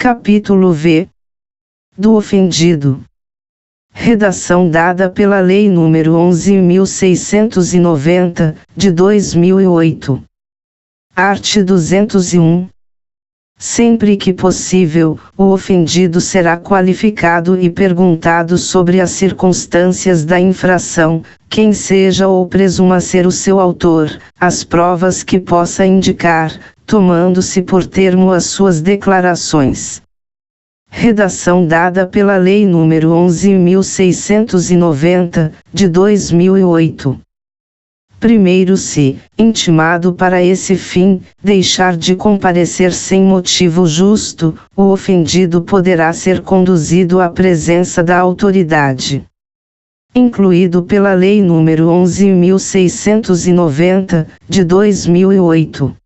Capítulo V. Do ofendido. Redação dada pela Lei nº 11.690, de 2008. Art. 201. Sempre que possível, o ofendido será qualificado e perguntado sobre as circunstâncias da infração, quem seja ou presuma ser o seu autor, as provas que possa indicar, tomando-se por termo as suas declarações. Redação dada pela Lei nº 11.690, de 2008. Primeiro, se, intimado para esse fim, deixar de comparecer sem motivo justo, o ofendido poderá ser conduzido à presença da autoridade. Incluído pela Lei nº 11.690, de 2008.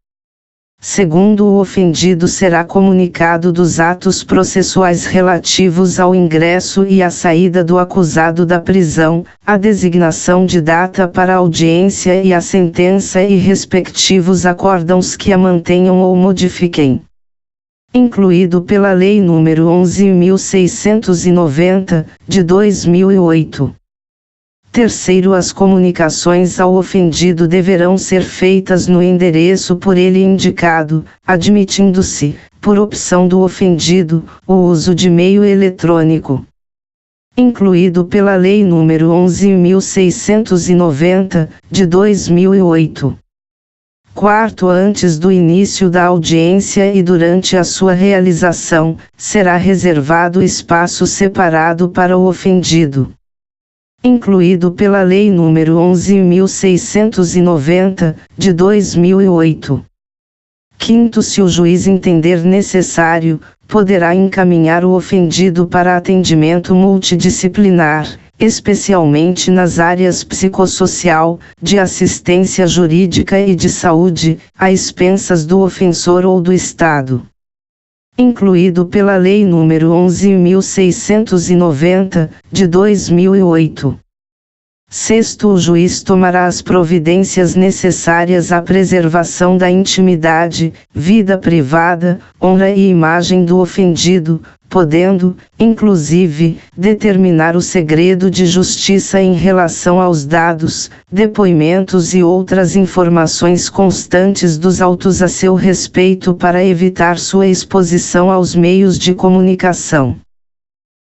Segundo, o ofendido será comunicado dos atos processuais relativos ao ingresso e à saída do acusado da prisão, a designação de data para a audiência e a sentença e respectivos acórdãos que a mantenham ou modifiquem. Incluído pela Lei nº 11.690, de 2008. Terceiro, as comunicações ao ofendido deverão ser feitas no endereço por ele indicado, admitindo-se, por opção do ofendido, o uso de meio eletrônico. Incluído pela Lei nº 11.690, de 2008. Quarto, antes do início da audiência e durante a sua realização, será reservado espaço separado para o ofendido. Incluído pela Lei nº 11.690, de 2008. Quinto, se o juiz entender necessário, poderá encaminhar o ofendido para atendimento multidisciplinar, especialmente nas áreas psicossocial, de assistência jurídica e de saúde, a expensas do ofensor ou do Estado. Incluído pela Lei nº 11.690, de 2008. Sexto, o juiz tomará as providências necessárias à preservação da intimidade, vida privada, honra e imagem do ofendido, podendo, inclusive, determinar o segredo de justiça em relação aos dados, depoimentos e outras informações constantes dos autos a seu respeito para evitar sua exposição aos meios de comunicação.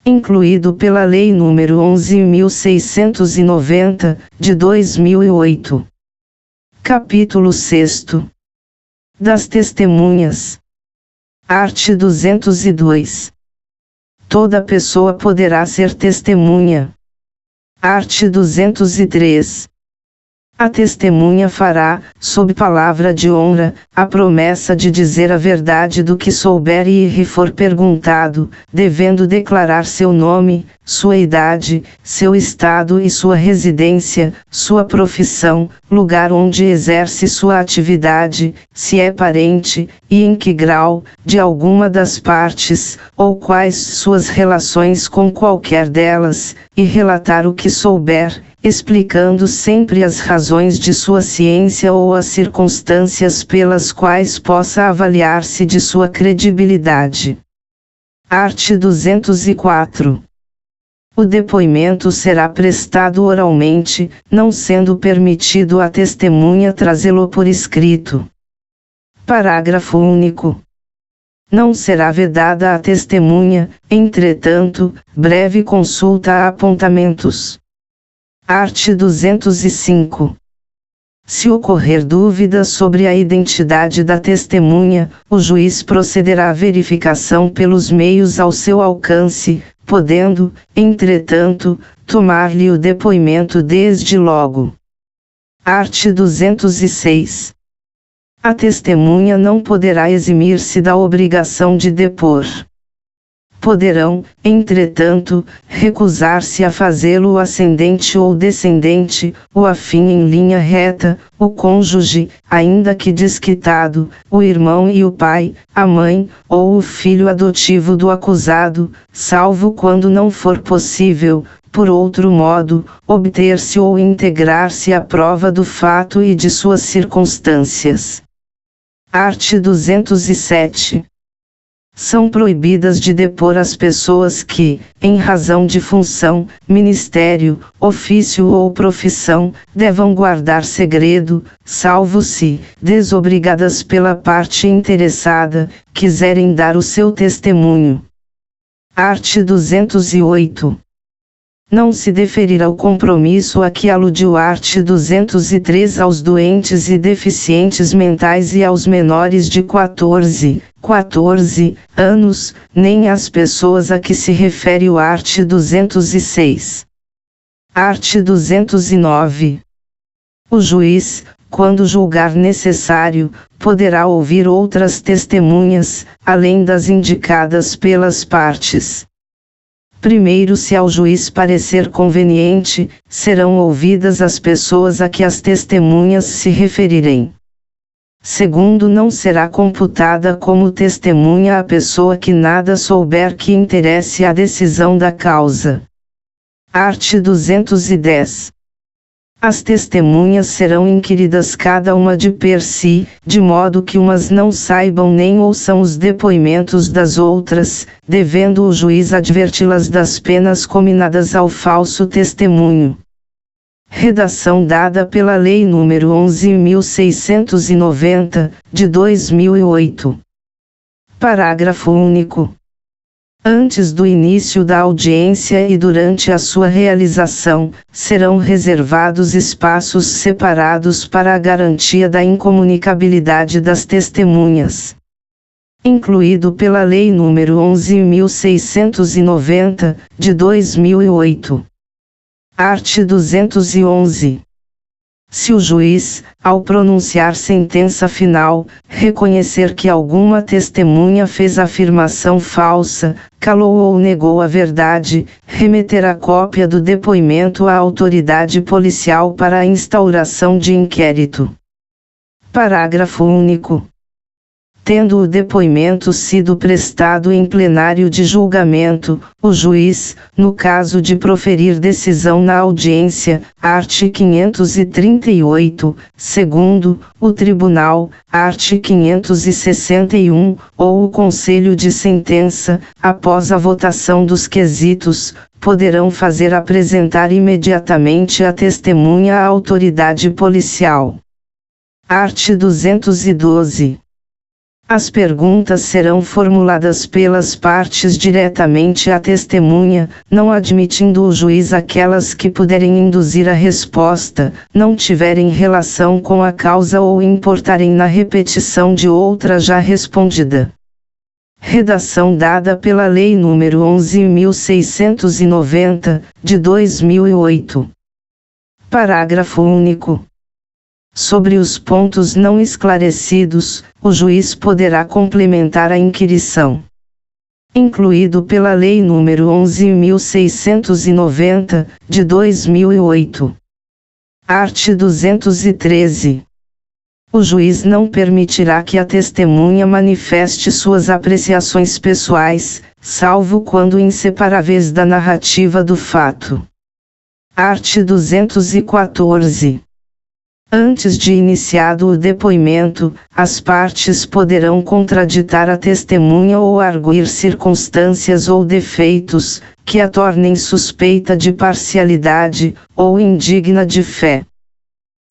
Incluído pela Lei nº 11.690, de 2008. Capítulo 6. Das testemunhas. Art. 202. Toda pessoa poderá ser testemunha. Art. 203. A testemunha fará, sob palavra de honra, a promessa de dizer a verdade do que souber e lhe for perguntado, devendo declarar seu nome, sua idade, seu estado e sua residência, sua profissão, lugar onde exerce sua atividade, se é parente, e em que grau, de alguma das partes, ou quais suas relações com qualquer delas, e relatar o que souber, explicando sempre as razões de sua ciência ou as circunstâncias pelas quais possa avaliar-se de sua credibilidade. Art. 204. O depoimento será prestado oralmente, não sendo permitido à testemunha trazê-lo por escrito. Parágrafo único. Não será vedada à testemunha, entretanto, breve consulta a apontamentos. Art. 205. Se ocorrer dúvida sobre a identidade da testemunha, o juiz procederá à verificação pelos meios ao seu alcance, podendo, entretanto, tomar-lhe o depoimento desde logo. Art. 206. A testemunha não poderá eximir-se da obrigação de depor. Poderão, entretanto, recusar-se a fazê-lo o ascendente ou descendente, o afim em linha reta, o cônjuge, ainda que desquitado, o irmão e o pai, a mãe, ou o filho adotivo do acusado, salvo quando não for possível, por outro modo, obter-se ou integrar-se à prova do fato e de suas circunstâncias. Art. 207. São proibidas de depor as pessoas que, em razão de função, ministério, ofício ou profissão, devam guardar segredo, salvo se, desobrigadas pela parte interessada, quiserem dar o seu testemunho. Art. 208. Não se deferirá o compromisso a que aludiu art. 203 aos doentes e deficientes mentais e aos menores de 14 anos, nem às pessoas a que se refere o art. 206. Art. 209. O juiz, quando julgar necessário, poderá ouvir outras testemunhas, além das indicadas pelas partes. Primeiro, se ao juiz parecer conveniente, serão ouvidas as pessoas a que as testemunhas se referirem. Segundo, não será computada como testemunha a pessoa que nada souber que interesse a decisão da causa. Art. 210. As testemunhas serão inquiridas cada uma de per si, de modo que umas não saibam nem ouçam os depoimentos das outras, devendo o juiz adverti-las das penas cominadas ao falso testemunho. Redação dada pela Lei nº 11.690, de 2008. Parágrafo único. Antes do início da audiência e durante a sua realização, serão reservados espaços separados para a garantia da incomunicabilidade das testemunhas. Incluído pela Lei nº 11.690, de 2008. Art. 211. Se o juiz, ao pronunciar sentença final, reconhecer que alguma testemunha fez afirmação falsa, calou ou negou a verdade, remeterá cópia do depoimento à autoridade policial para a instauração de inquérito. Parágrafo único. Tendo o depoimento sido prestado em plenário de julgamento, o juiz, no caso de proferir decisão na audiência, art. 538, segundo, o tribunal, art. 561, ou o conselho de sentença, após a votação dos quesitos, poderão fazer apresentar imediatamente a testemunha à autoridade policial. Art. 212. As perguntas serão formuladas pelas partes diretamente à testemunha, não admitindo o juiz aquelas que puderem induzir a resposta, não tiverem relação com a causa ou importarem na repetição de outra já respondida. Redação dada pela Lei nº 11.690, de 2008. Parágrafo único. Sobre os pontos não esclarecidos, o juiz poderá complementar a inquirição. Incluído pela Lei nº 11.690, de 2008. Art. 213. O juiz não permitirá que a testemunha manifeste suas apreciações pessoais, salvo quando inseparáveis da narrativa do fato. Art. 214. Antes de iniciado o depoimento, as partes poderão contraditar a testemunha ou arguir circunstâncias ou defeitos, que a tornem suspeita de parcialidade, ou indigna de fé.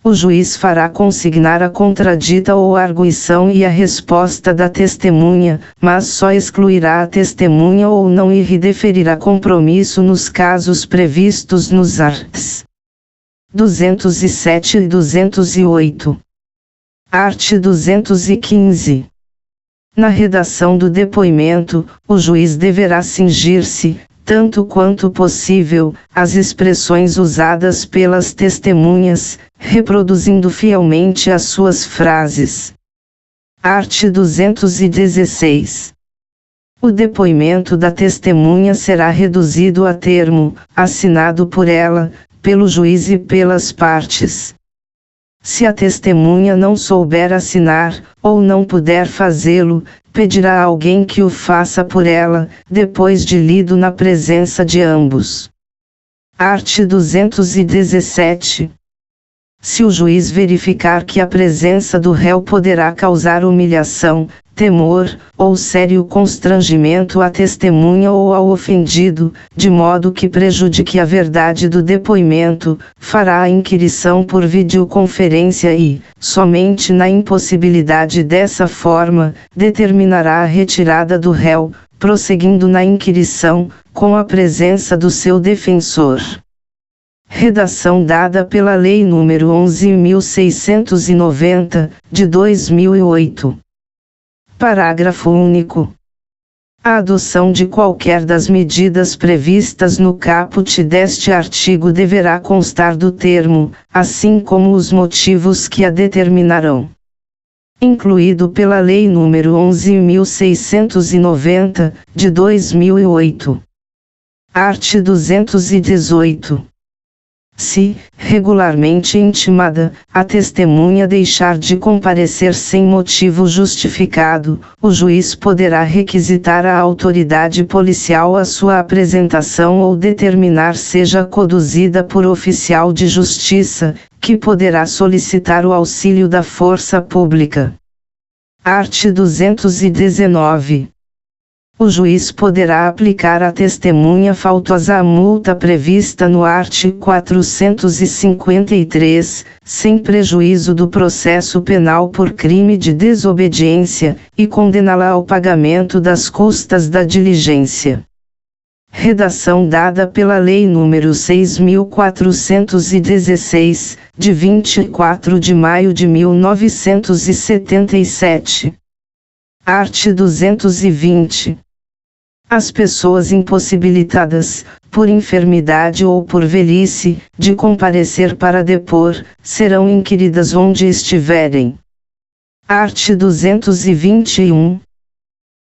O juiz fará consignar a contradita ou arguição e a resposta da testemunha, mas só excluirá a testemunha ou não lhe deferirá compromisso nos casos previstos nos arts. 207 e 208. Art. 215. Na redação do depoimento, o juiz deverá cingir-se, tanto quanto possível, às expressões usadas pelas testemunhas, reproduzindo fielmente as suas frases. Art. 216. O depoimento da testemunha será reduzido a termo, assinado por ela, pelo juiz e pelas partes. Se a testemunha não souber assinar, ou não puder fazê-lo, pedirá a alguém que o faça por ela, depois de lido na presença de ambos. Art. 217. Se o juiz verificar que a presença do réu poderá causar humilhação, temor, ou sério constrangimento à testemunha ou ao ofendido, de modo que prejudique a verdade do depoimento, fará a inquirição por videoconferência e, somente na impossibilidade dessa forma, determinará a retirada do réu, prosseguindo na inquirição, com a presença do seu defensor. Redação dada pela Lei nº 11.690, de 2008. Parágrafo único. A adoção de qualquer das medidas previstas no caput deste artigo deverá constar do termo, assim como os motivos que a determinarão. Incluído pela Lei nº 11.690, de 2008. Art. 218. Se, regularmente intimada, a testemunha deixar de comparecer sem motivo justificado, o juiz poderá requisitar à autoridade policial a sua apresentação ou determinar seja conduzida por oficial de justiça, que poderá solicitar o auxílio da força pública. Art. 219. O juiz poderá aplicar à testemunha faltosa a multa prevista no art. 453, sem prejuízo do processo penal por crime de desobediência, e condená-la ao pagamento das custas da diligência. Redação dada pela Lei nº 6.416, de 24 de maio de 1977. Art. 220. As pessoas impossibilitadas, por enfermidade ou por velhice, de comparecer para depor, serão inquiridas onde estiverem. Art. 221.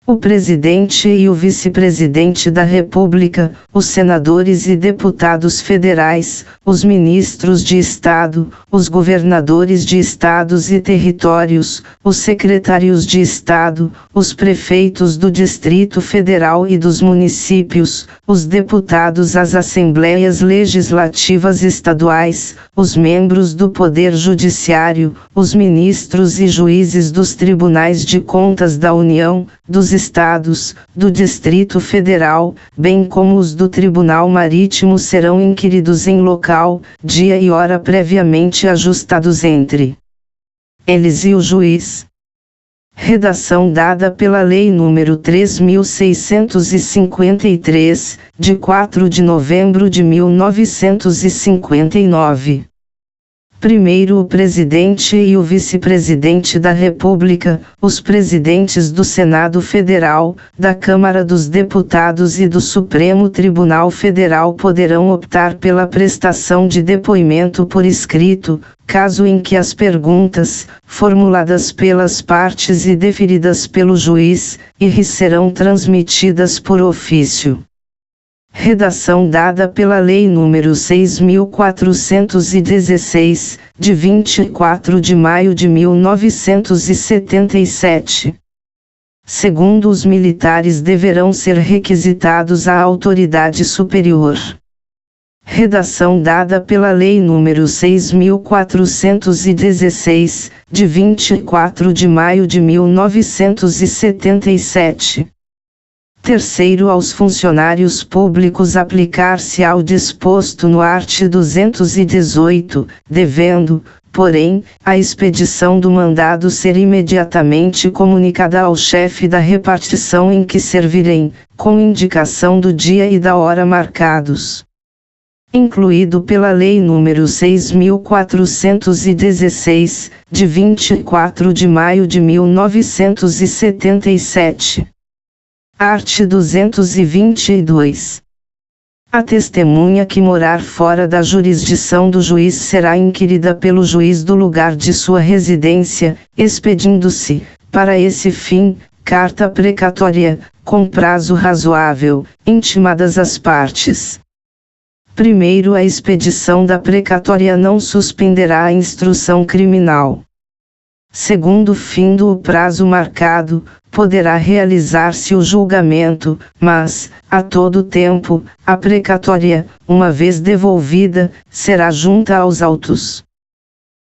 O Presidente e o Vice-Presidente da República, os senadores e deputados federais, os ministros de Estado, os governadores de estados e territórios, os secretários de Estado, os prefeitos do Distrito Federal e dos municípios, os deputados às Assembleias Legislativas Estaduais, os membros do Poder Judiciário, os ministros e juízes dos Tribunais de Contas da União, dos Estados, do Distrito Federal, bem como os do Tribunal Marítimo serão inquiridos em local, dia e hora previamente ajustados entre eles e o juiz. Redação dada pela Lei nº 3.653, de 4 de novembro de 1959. Primeiro o Presidente e o Vice-Presidente da República, os Presidentes do Senado Federal, da Câmara dos Deputados e do Supremo Tribunal Federal poderão optar pela prestação de depoimento por escrito, caso em que as perguntas, formuladas pelas partes e deferidas pelo juiz, serão transmitidas por ofício. Redação dada pela Lei nº 6.416, de 24 de maio de 1977. Segundo os militares deverão ser requisitados à autoridade superior. Redação dada pela Lei nº 6.416, de 24 de maio de 1977. Terceiro, aos funcionários públicos aplicar-se-á o disposto no art. 218, devendo, porém, a expedição do mandado ser imediatamente comunicada ao chefe da repartição em que servirem, com indicação do dia e da hora marcados. Incluído pela Lei nº 6.416, de 24 de maio de 1977. Art. 222. A testemunha que morar fora da jurisdição do juiz será inquirida pelo juiz do lugar de sua residência, expedindo-se, para esse fim, carta precatória, com prazo razoável, intimadas as partes. Primeiro, a expedição da precatória não suspenderá a instrução criminal. Segundo, findo o prazo marcado, poderá realizar-se o julgamento, mas, a todo tempo, a precatória, uma vez devolvida, será junta aos autos.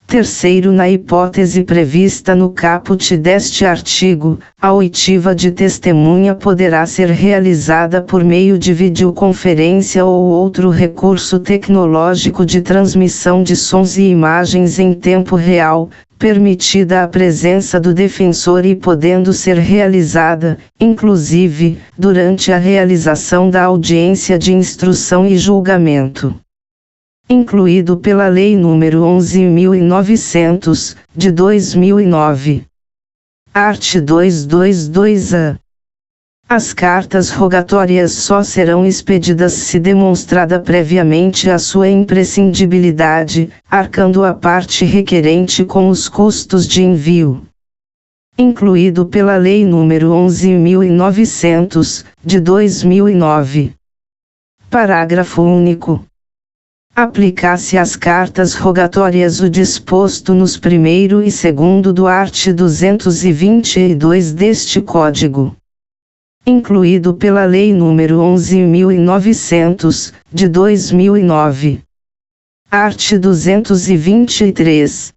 Terceiro, na hipótese prevista no caput deste artigo, a oitiva de testemunha poderá ser realizada por meio de videoconferência ou outro recurso tecnológico de transmissão de sons e imagens em tempo real, permitida a presença do defensor e podendo ser realizada, inclusive, durante a realização da audiência de instrução e julgamento. Incluído pela Lei nº 11.900, de 2009. Art. 222-A. As cartas rogatórias só serão expedidas se demonstrada previamente a sua imprescindibilidade, arcando a parte requerente com os custos de envio. Incluído pela Lei nº 11.900, de 2009. Parágrafo único. Aplicar-se às cartas rogatórias o disposto nos 1º e 2º do art. 222 deste Código. Incluído pela Lei nº 11.900, de 2009. Art. 223.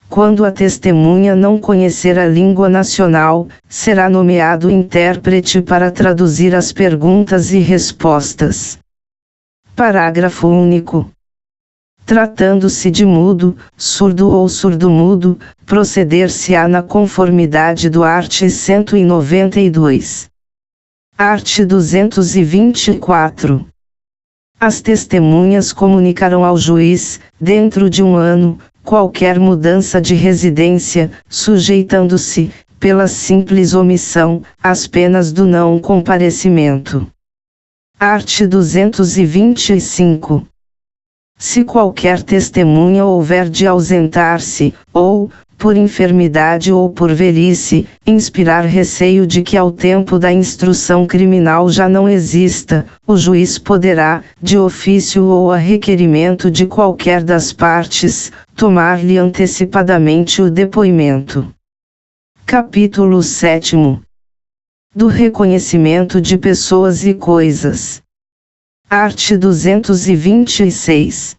Quando a testemunha não conhecer a língua nacional, será nomeado intérprete para traduzir as perguntas e respostas. Parágrafo único. Tratando-se de mudo, surdo ou surdo-mudo, proceder-se-á na conformidade do art. 192. Art. 224. As testemunhas comunicarão ao juiz, dentro de um ano, qualquer mudança de residência, sujeitando-se, pela simples omissão, às penas do não comparecimento. Art. 225. Se qualquer testemunha houver de ausentar-se, ou, por enfermidade ou por velhice, inspirar receio de que ao tempo da instrução criminal já não exista, o juiz poderá, de ofício ou a requerimento de qualquer das partes, tomar-lhe antecipadamente o depoimento. Capítulo 7. Do reconhecimento de pessoas e coisas. Art. 226.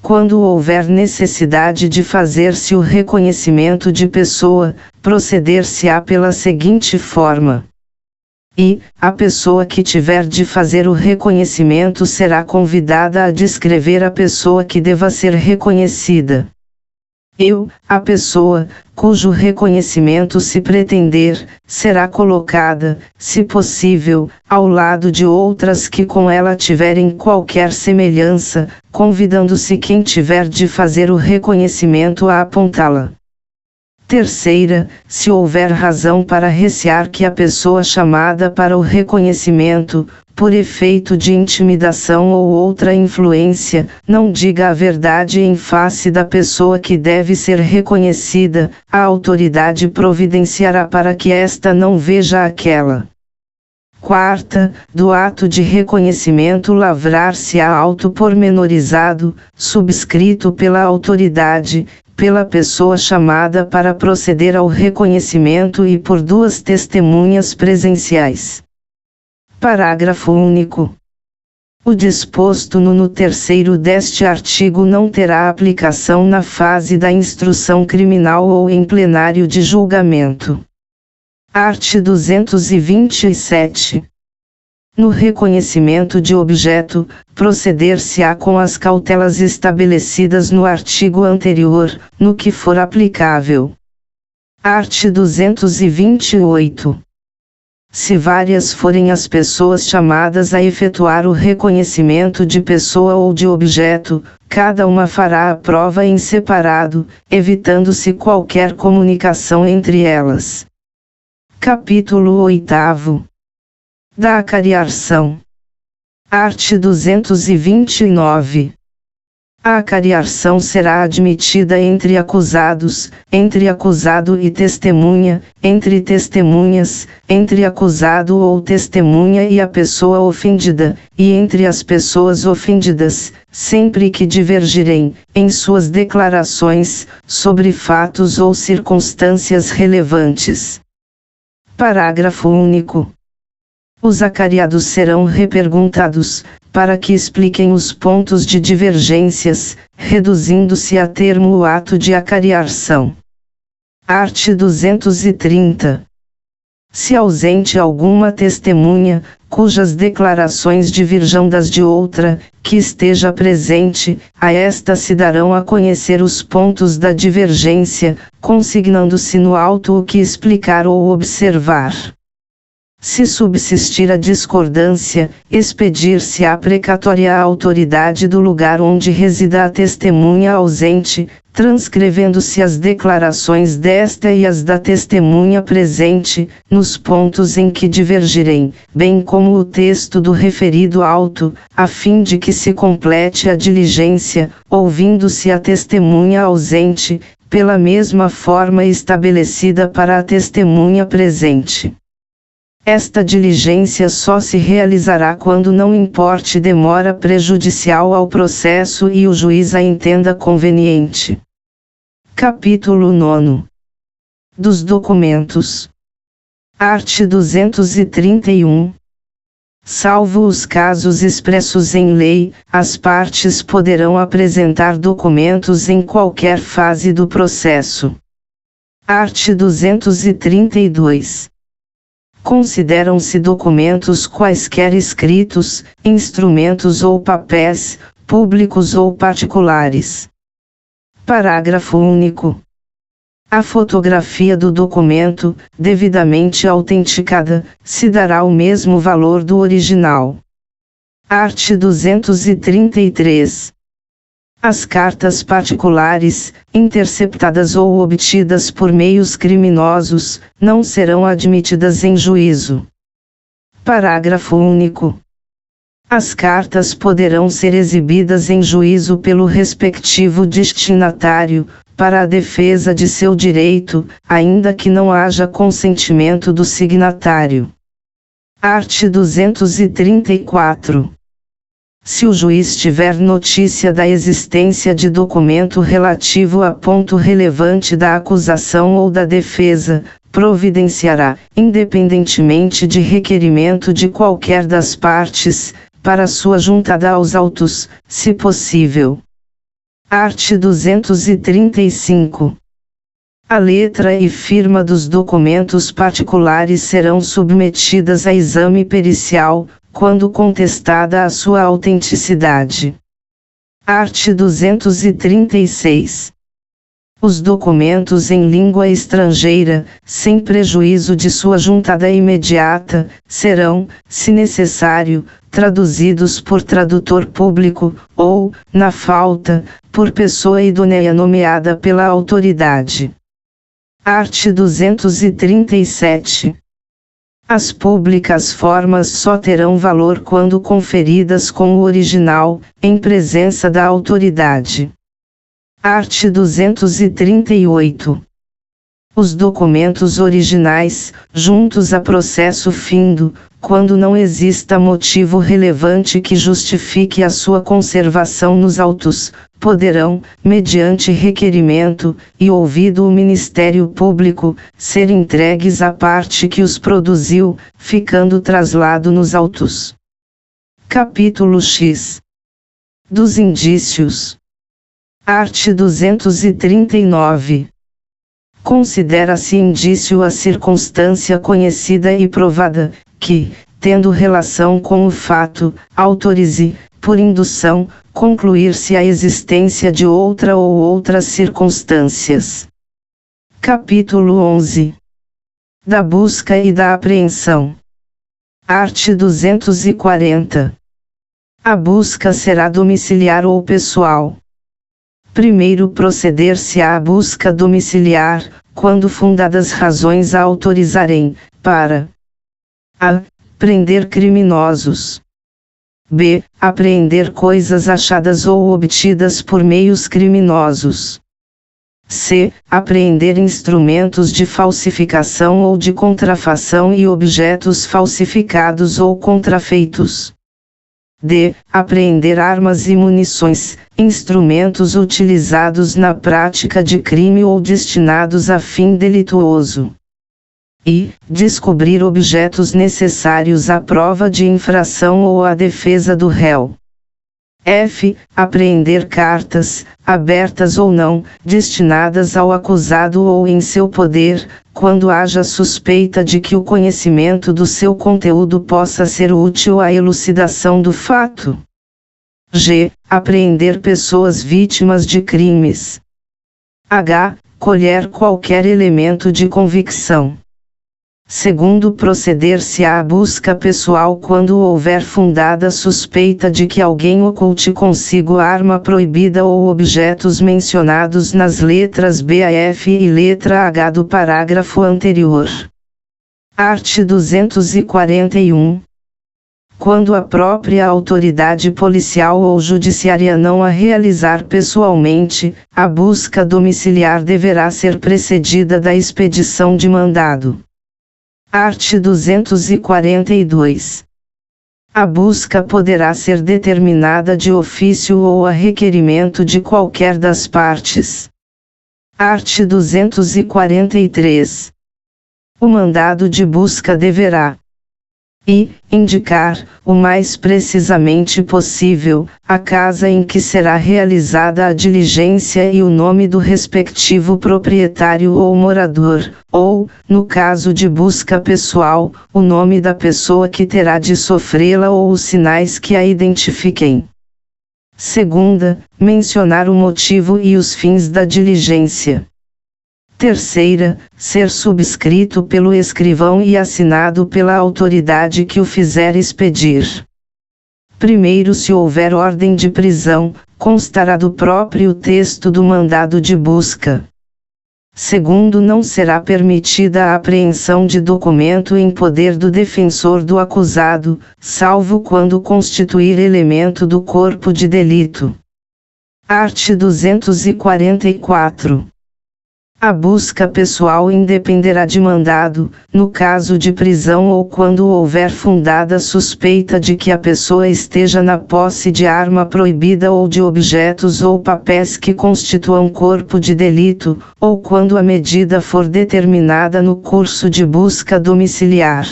Quando houver necessidade de fazer-se o reconhecimento de pessoa, proceder-se-á pela seguinte forma. A pessoa que tiver de fazer o reconhecimento será convidada a descrever a pessoa que deva ser reconhecida. A pessoa, cujo reconhecimento se pretender, será colocada, se possível, ao lado de outras que com ela tiverem qualquer semelhança, convidando-se quem tiver de fazer o reconhecimento a apontá-la. Terceira, se houver razão para recear que a pessoa chamada para o reconhecimento, por efeito de intimidação ou outra influência, não diga a verdade em face da pessoa que deve ser reconhecida, a autoridade providenciará para que esta não veja aquela. Quarta, do ato de reconhecimento lavrar-se-á auto pormenorizado, subscrito pela autoridade, pela pessoa chamada para proceder ao reconhecimento e por duas testemunhas presenciais. Parágrafo único. O disposto no 3º deste artigo não terá aplicação na fase da instrução criminal ou em plenário de julgamento. Art. 227. No reconhecimento de objeto, proceder-se-á com as cautelas estabelecidas no artigo anterior, no que for aplicável. Art. 228. Se várias forem as pessoas chamadas a efetuar o reconhecimento de pessoa ou de objeto, cada uma fará a prova em separado, evitando-se qualquer comunicação entre elas. Capítulo 8. Da acariação. Art. 229. A acariação será admitida entre acusados, entre acusado e testemunha, entre testemunhas, entre acusado ou testemunha e a pessoa ofendida, e entre as pessoas ofendidas, sempre que divergirem, em suas declarações, sobre fatos ou circunstâncias relevantes. Parágrafo único. Os acariados serão reperguntados, para que expliquem os pontos de divergências, reduzindo-se a termo o ato de acariação. Art. 230. Se ausente alguma testemunha, cujas declarações diverjam das de outra, que esteja presente, a esta se darão a conhecer os pontos da divergência, consignando-se no auto o que explicar ou observar. Se subsistir a discordância, expedir-se-á precatória à autoridade do lugar onde resida a testemunha ausente, transcrevendo-se as declarações desta e as da testemunha presente, nos pontos em que divergirem, bem como o texto do referido auto, a fim de que se complete a diligência, ouvindo-se a testemunha ausente, pela mesma forma estabelecida para a testemunha presente. Esta diligência só se realizará quando não importe demora prejudicial ao processo e o juiz a entenda conveniente. Capítulo 9. Dos documentos. Art. 231. Salvo os casos expressos em lei, as partes poderão apresentar documentos em qualquer fase do processo. Art. 232. Consideram-se documentos quaisquer escritos, instrumentos ou papéis, públicos ou particulares. Parágrafo único. A fotografia do documento, devidamente autenticada, se dará o mesmo valor do original. Art. 233. As cartas particulares, interceptadas ou obtidas por meios criminosos, não serão admitidas em juízo. Parágrafo único. As cartas poderão ser exibidas em juízo pelo respectivo destinatário, para a defesa de seu direito, ainda que não haja consentimento do signatário. Art. 234. Se o juiz tiver notícia da existência de documento relativo a ponto relevante da acusação ou da defesa, providenciará, independentemente de requerimento de qualquer das partes, para sua juntada aos autos, se possível. Art. 235. A letra e firma dos documentos particulares serão submetidas a exame pericial, quando contestada a sua autenticidade. Art. 236. Os documentos em língua estrangeira, sem prejuízo de sua juntada imediata, serão, se necessário, traduzidos por tradutor público, ou, na falta, por pessoa idônea nomeada pela autoridade. Art. 237. As públicas formas só terão valor quando conferidas com o original, em presença da autoridade. Art. 238. Os documentos originais, juntos a processo findo, quando não exista motivo relevante que justifique a sua conservação nos autos, poderão, mediante requerimento, e ouvido o Ministério Público, ser entregues à parte que os produziu, ficando traslado nos autos. Capítulo X. Dos indícios. Art. 239. Considera-se indício a circunstância conhecida e provada, que, tendo relação com o fato, autorize, por indução, concluir-se a existência de outra ou outras circunstâncias. Capítulo 11. Da busca e da apreensão. Art. 240. A busca será domiciliar ou pessoal. Primeiro proceder-se-á à busca domiciliar, quando fundadas razões a autorizarem, para a. Prender criminosos. B. Apreender coisas achadas ou obtidas por meios criminosos. C. Apreender instrumentos de falsificação ou de contrafação e objetos falsificados ou contrafeitos. D. Apreender armas e munições, instrumentos utilizados na prática de crime ou destinados a fim delituoso. e descobrir objetos necessários à prova de infração ou à defesa do réu. F. Apreender cartas, abertas ou não, destinadas ao acusado ou em seu poder, quando haja suspeita de que o conhecimento do seu conteúdo possa ser útil à elucidação do fato. G. Apreender pessoas vítimas de crimes. H. Colher qualquer elemento de convicção. Segundo, proceder-se à busca pessoal quando houver fundada suspeita de que alguém oculte consigo arma proibida ou objetos mencionados nas letras B, F e letra H do parágrafo anterior. Art. 241. Quando a própria autoridade policial ou judiciária não a realizar pessoalmente, a busca domiciliar deverá ser precedida da expedição de mandado. Art. 242. A busca poderá ser determinada de ofício ou a requerimento de qualquer das partes. Art. 243. O mandado de busca deverá indicar, o mais precisamente possível, a casa em que será realizada a diligência e o nome do respectivo proprietário ou morador, ou, no caso de busca pessoal, o nome da pessoa que terá de sofrê-la ou os sinais que a identifiquem. Segunda, mencionar o motivo e os fins da diligência. Terceira, ser subscrito pelo escrivão e assinado pela autoridade que o fizer expedir. Primeiro, se houver ordem de prisão, constará do próprio texto do mandado de busca. Segundo, não será permitida a apreensão de documento em poder do defensor do acusado, salvo quando constituir elemento do corpo de delito. Art. 244. A busca pessoal independerá de mandado, no caso de prisão ou quando houver fundada suspeita de que a pessoa esteja na posse de arma proibida ou de objetos ou papéis que constituam corpo de delito, ou quando a medida for determinada no curso de busca domiciliar.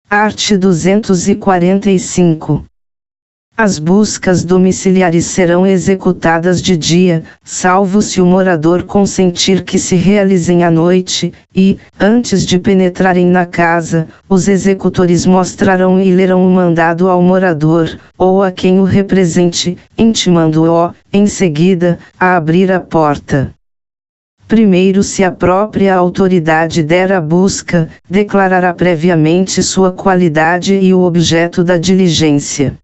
Art. 245. As buscas domiciliares serão executadas de dia, salvo se o morador consentir que se realizem à noite, e, antes de penetrarem na casa, os executores mostrarão e lerão o mandado ao morador, ou a quem o represente, intimando-o, em seguida, a abrir a porta. Primeiro, se a própria autoridade der a busca, declarará previamente sua qualidade e o objeto da diligência.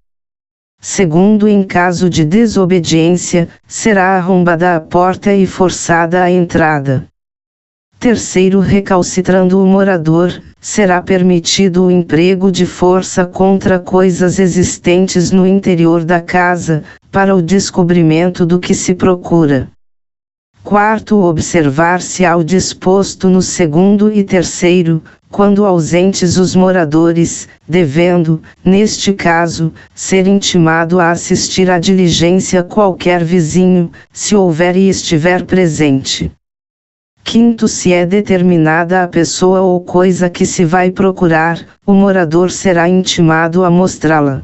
Segundo, em caso de desobediência, será arrombada a porta e forçada a entrada. Terceiro, recalcitrando o morador, será permitido o emprego de força contra coisas existentes no interior da casa, para o descobrimento do que se procura. Quarto, observar-se ao disposto no segundo e terceiro, quando ausentes os moradores, devendo, neste caso, ser intimado a assistir à diligência qualquer vizinho, se houver e estiver presente. Quinto, se é determinada a pessoa ou coisa que se vai procurar, o morador será intimado a mostrá-la.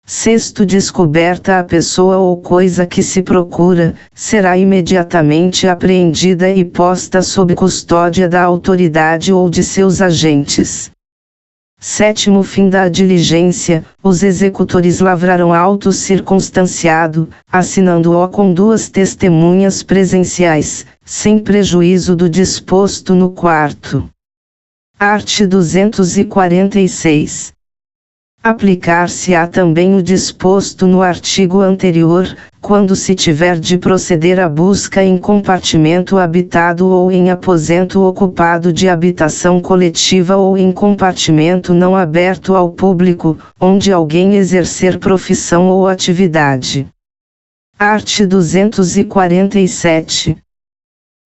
Sexto, descoberta a pessoa ou coisa que se procura, será imediatamente apreendida e posta sob custódia da autoridade ou de seus agentes. Sétimo, fim da diligência, os executores lavrarão auto circunstanciado, assinando-o com 2 testemunhas presenciais, sem prejuízo do disposto no quarto. Art. 246. Aplicar-se-á também o disposto no artigo anterior, quando se tiver de proceder à busca em compartimento habitado ou em aposento ocupado de habitação coletiva ou em compartimento não aberto ao público, onde alguém exercer profissão ou atividade. Art. 247.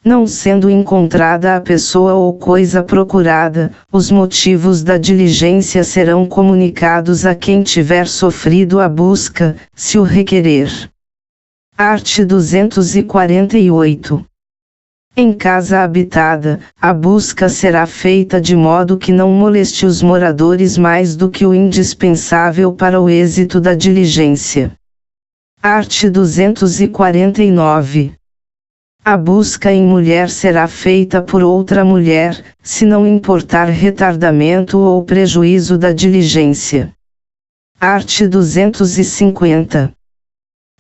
Não sendo encontrada a pessoa ou coisa procurada, os motivos da diligência serão comunicados a quem tiver sofrido a busca, se o requerer. Art. 248. Em casa habitada, a busca será feita de modo que não moleste os moradores mais do que o indispensável para o êxito da diligência. Art. 249. A busca em mulher será feita por outra mulher, se não importar retardamento ou prejuízo da diligência. Art. 250.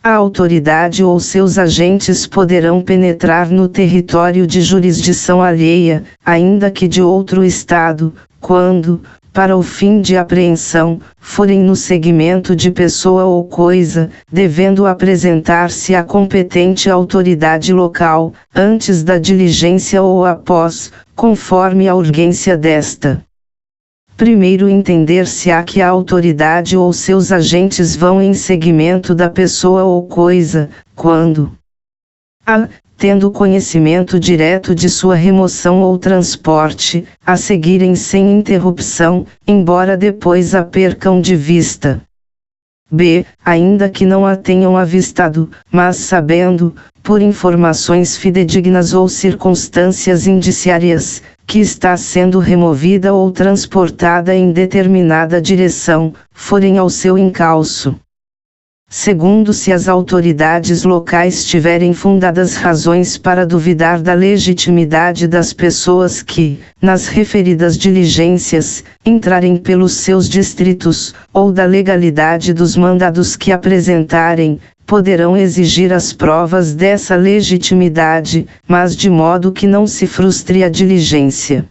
A autoridade ou seus agentes poderão penetrar no território de jurisdição alheia, ainda que de outro estado, quando, para o fim de apreensão, forem no segmento de pessoa ou coisa, devendo apresentar-se à competente autoridade local, antes da diligência ou após, conforme a urgência desta. Primeiro entender-se-á que a autoridade ou seus agentes vão em seguimento da pessoa ou coisa, quando a, tendo conhecimento direto de sua remoção ou transporte, a seguirem sem interrupção, embora depois a percam de vista. B. Ainda que não a tenham avistado, mas sabendo, por informações fidedignas ou circunstâncias indiciárias, que está sendo removida ou transportada em determinada direção, forem ao seu encalço. Segundo, se as autoridades locais tiverem fundadas razões para duvidar da legitimidade das pessoas que, nas referidas diligências, entrarem pelos seus distritos, ou da legalidade dos mandados que apresentarem, poderão exigir as provas dessa legitimidade, mas de modo que não se frustre a diligência.